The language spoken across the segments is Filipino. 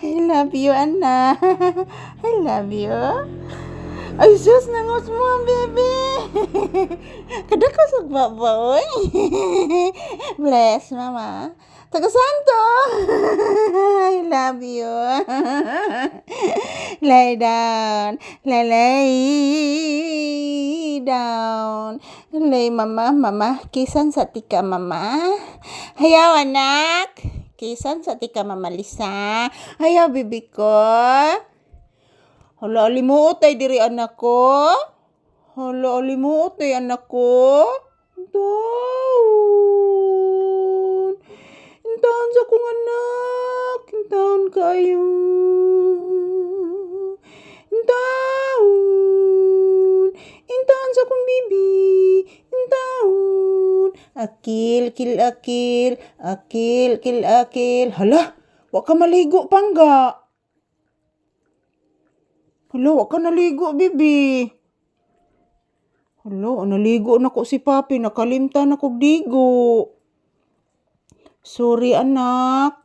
I love you, anak. I love you. Ay, sus, nangus mo, baby. Kada ka sa baboy. Bless, mama. Taga Santo. I love you. Lay down. Lay down. Lay, mama. Kisan sa tika, mama. Hayaw, anak. Kisan sa tika, mama Lisa. Hayaw, bibi ko. Hala, alimuot ay diri anak ko. Hala, alimuot ay anak ko. Intaon. Intaon sa kong anak. Intaon kayo. Intaon. Intaon sa kong bibi. Intaon. Akil, kil, akil. Akil, kil, akil. Hala, wak ka maligo pangga. Hala, wak ka naligo, bibi. Hala, naligo na ko si papi. Nakalimta na kong digo. Sorry, anak.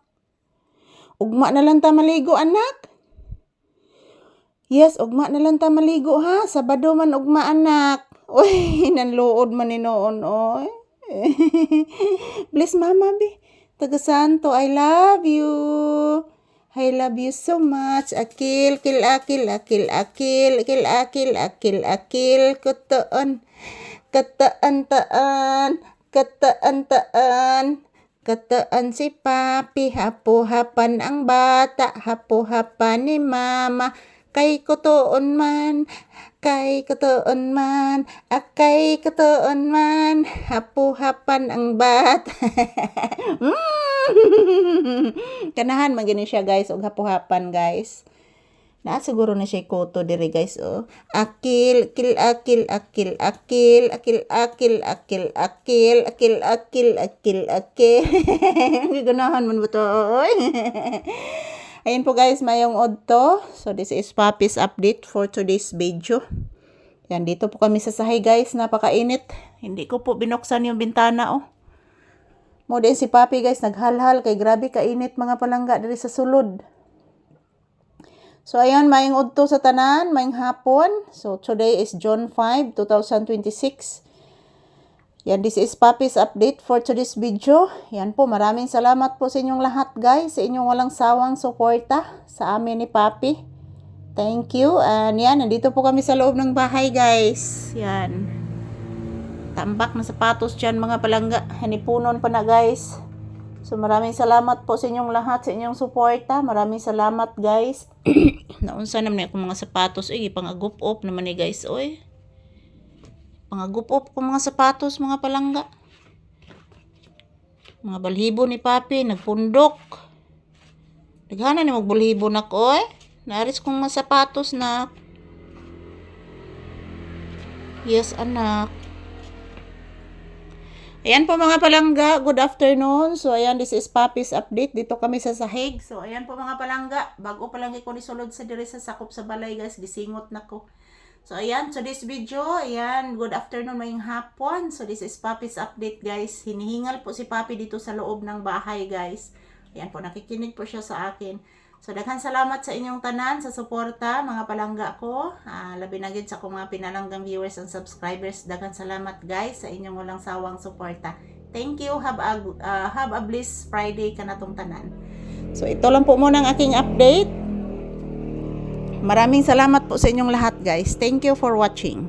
Ugma na lang ta maligo, anak. Yes, ugma na lang ta maligo, ha? Sabado man ugma, anak. Uy, nanluod man ni noon, oy. Bless mama, bi. Taga Santo, I love you. I love you so much. Akil, kil, akil, akil, akil, akil, akil, akil, akil, kataan, kataan, taan, kataan, taan, kataan si papi, hapo-hapan ang bata, hapo-hapan ni mama, kay kutoon man, kay kutoon man, akay kutoon man, hapo-hapan ang bata. Kanahan man gani siya, guys, og hapuhapan, guys. Na siguro na siya koto diri, guys, oh. Akil, kil, akil, akil, akil, akil, akil, akil, akil, akil, akil, akil, akil. Ganahan man ba to, oy? Ayun po, guys, mayong odto. So this is Papi's update for today's video. Yan, dito po kami sa sahay, guys. Napakainit. Hindi ko po binuksan yung bintana, oh. Mo din si Papi, guys, naghalhal kay grabe kainit mga palangga diri sa sulod. So ayan, maayong udto sa tanan, maayong hapon. So today is June 5, 2026. Yan, this is Papi's update for today's video. Yan po, maraming salamat po sa inyong lahat, guys, sa inyong walang sawang suporta sa amin ni Papi. Thank you. And yan, nandito po kami sa loob ng bahay, guys. Yan. Tambak na sapatos dyan mga palangga. Hanipunon pa na, guys. So maraming salamat po sa inyong lahat, sa inyong suporta. Maraming salamat, guys. Naunsa naman ako mga sapatos. Uy, pang-agup-op naman eh, guys. Uy. Pang-agup-op ko mga sapatos, mga palangga. Mga balhibo ni Papi, nagpundok. Naghana ni magbalhibo na ko, eh. Naaris kong mga sapatos na. Yes, anak. Ayan po mga palangga, good afternoon. So ayan, this is Papi's update. Dito kami sa sahig. So ayan po mga palangga, bago pa lang ko ni sulod sa diri sa sakop sa balay, guys, gisingot na ko. So ayan, so this video, ayan, good afternoon, mayong hapon. So this is Papi's update, guys. Hinihingal po si Papi dito sa loob ng bahay, guys. Ayan po, nakikinig po siya sa akin. So daghan salamat sa inyong tanan sa suporta mga palangga ko. Labi na gid sa akong mga pinalanggang viewers and subscribers. Daghan salamat, guys, sa inyong walang sawang suporta. Thank you. Have a blessed Friday kanatong tanan. So ito lang po muna ang aking update. Maraming salamat po sa inyong lahat, guys. Thank you for watching.